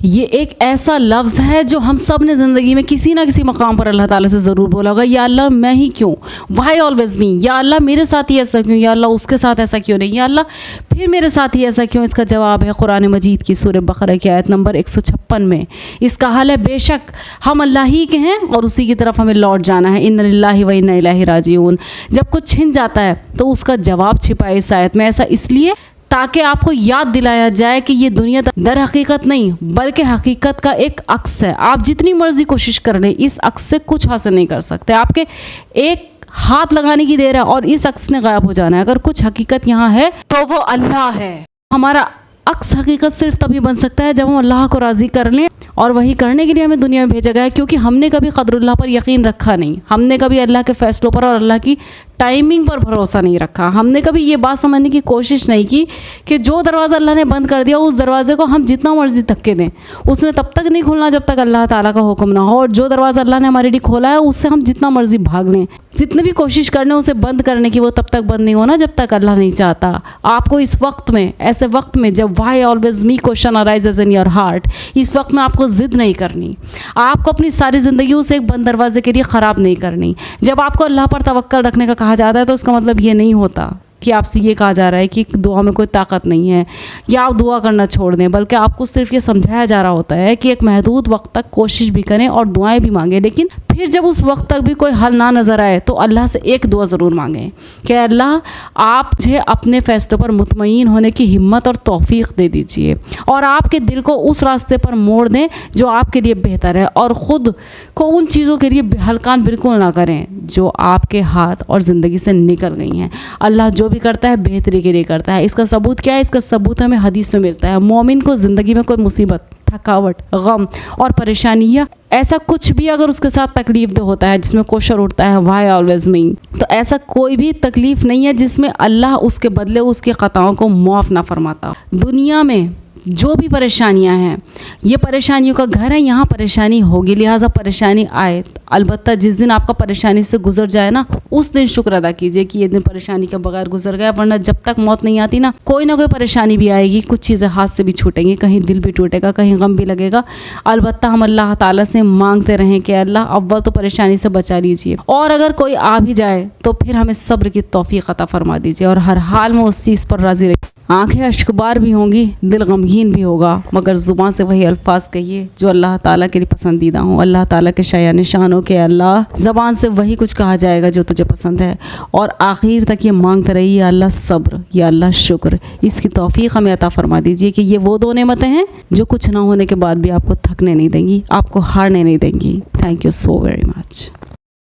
ये एक ऐसा लफ्ज़ है जो हम सब ने ज़िंदगी में किसी ना किसी मकाम पर अल्लाह ताला से ज़रूर बोला होगा, या अल्लाह मैं ही क्यों, वाई ऑलवेज़ मी, या अल्लाह मेरे साथ ही ऐसा क्यों, या अल्लाह उसके साथ ऐसा क्यों नहीं, या अल्लाह फिर मेरे साथ ही ऐसा क्यों। इसका जवाब है कुरान मजीद की सूरह बकरा की आयत नंबर 156 में। इसका हाल है बेशक हम अल्लाह ही के हैं और उसी की तरफ हमें लौट जाना है। इन्ना लिल्लाहि व इन्ना इलैहि राजिऊन। जब कुछ छिन जाता है तो उसका जवाब छिपा है इस आयत में। ऐसा इसलिए ताकि आपको याद दिलाया जाए कि ये दुनिया दर हकीकत नहीं बल्कि हकीकत का एक अक्स है। आप जितनी मर्जी कोशिश कर लें इस अक्स से कुछ हासिल नहीं कर सकते। आपके एक हाथ लगाने की देर है और इस अक्स ने गायब हो जाना है। अगर कुछ हकीकत यहाँ है तो वो अल्लाह है। हमारा अक्स हकीकत सिर्फ तभी बन सकता है जब हम अल्लाह को राज़ी कर लें, और वही करने के लिए हमें दुनिया में भेजा गया है, क्योंकि हमने कभी क़दरुल्लाह पर यकीन रखा नहीं, हमने कभी अल्लाह के फ़ैसलों पर और अल्लाह की टाइमिंग पर भरोसा नहीं रखा। हमने कभी ये बात समझने की कोशिश नहीं की कि जो दरवाज़ा अल्लाह ने बंद कर दिया उस दरवाजे को हम जितना मर्जी धक्के दें उसने तब तक नहीं खुलना जब तक अल्लाह ताला का हुक्म ना हो, और जो दरवाज़ा अल्लाह ने हमारे लिए खोला है उससे हम जितना मर्जी भाग लें, जितनी भी कोशिश कर लें उसे बंद करने की, वो तब तक बंद नहीं होना जब तक अल्लाह नहीं चाहता। आपको इस वक्त में, ऐसे वक्त में जब why always me question arises in your heart, इस वक्त में आपको ज़िद नहीं करनी। आपको अपनी सारी ज़िंदगी उस एक बंद दरवाजे के लिए ख़राब नहीं करनी। जब आपको अल्लाह पर तवक्कल रखने का कहा जाता है तो इसका मतलब ये नहीं होता कि आपसे ये कहा जा रहा है कि दुआ में कोई ताकत नहीं है या आप दुआ करना छोड़ दें, बल्कि आपको सिर्फ ये समझाया जा रहा होता है कि एक महदूद वक्त तक कोशिश भी करें और दुआएं भी मांगें, लेकिन फिर जब उस वक्त तक भी कोई हल ना नज़र आए तो अल्लाह से एक दुआ ज़रूर मांगें कि अल्लाह आप मुझे अपने फ़ैसलों पर मुतमईन होने की हिम्मत और तौफीक दे दीजिए, और आपके दिल को उस रास्ते पर मोड़ दें जो आपके लिए बेहतर है, और ख़ुद को उन चीज़ों के लिए हल्कान बिल्कुल ना करें जो आपके हाथ और ज़िंदगी से निकल गई हैं। अल्लाह जो भी करता है बेहतरी के लिए करता है। इसका सबूत क्या है? इसका सबूत हमें हदीस में मिलता है। मोमिन को ज़िंदगी में कोई मुसीबत, थकावट, गम और परेशानियाँ, ऐसा कुछ भी अगर उसके साथ तकलीफ दे होता है जिसमें क्वेश्चन उठता है वाई ऑलवेज मी, तो ऐसा कोई भी तकलीफ़ नहीं है जिसमें अल्लाह उसके बदले उसकी ख़ताओं को माफ़ ना फरमाता। दुनिया में जो भी परेशानियां हैं ये परेशानियों का घर है, यहाँ परेशानी होगी, लिहाजा परेशानी आए। अलबत्ता जिस दिन आपका परेशानी से गुजर जाए ना उस दिन शुक्र अदा कीजिए कि ये दिन परेशानी के बगैर गुजर गया, वरना जब तक मौत नहीं आती ना कोई परेशानी भी आएगी, कुछ चीज़ें हाथ से भी छूटेंगी, कहीं दिल भी टूटेगा, कहीं गम भी लगेगा। अलबत्ता हम अल्लाह ताला से मांगते रहें कि अल्लाह अव्वल तो परेशानी से बचा लीजिए, और अगर कोई आ भी जाए तो फिर हमें सब्र की तौफीक अता फरमा दीजिए, और हर हाल में उस चीज़ पर राज़ी रहिए। आँखें अश्कबार भी होंगी, दिल गमगीन भी होगा, मगर ज़ुबान से वही अल्फाज कहिए जो अल्लाह ताला के लिए पसंदीदा हों। अल्लाह ताला के शाया निशान हो के अल्लाह, ज़बान से वही कुछ कहा जाएगा जो तुझे पसंद है, और आखिर तक ये मांगते रहिए या अल्लाह सब्र, या अल्लाह शुक्र। इसकी तौफीक हमें अता फरमा दीजिए कि ये वो दो नेमतें हैं जो कुछ ना होने के बाद भी आपको थकने नहीं देंगी, आपको हारने नहीं देंगी। Thank you so very much.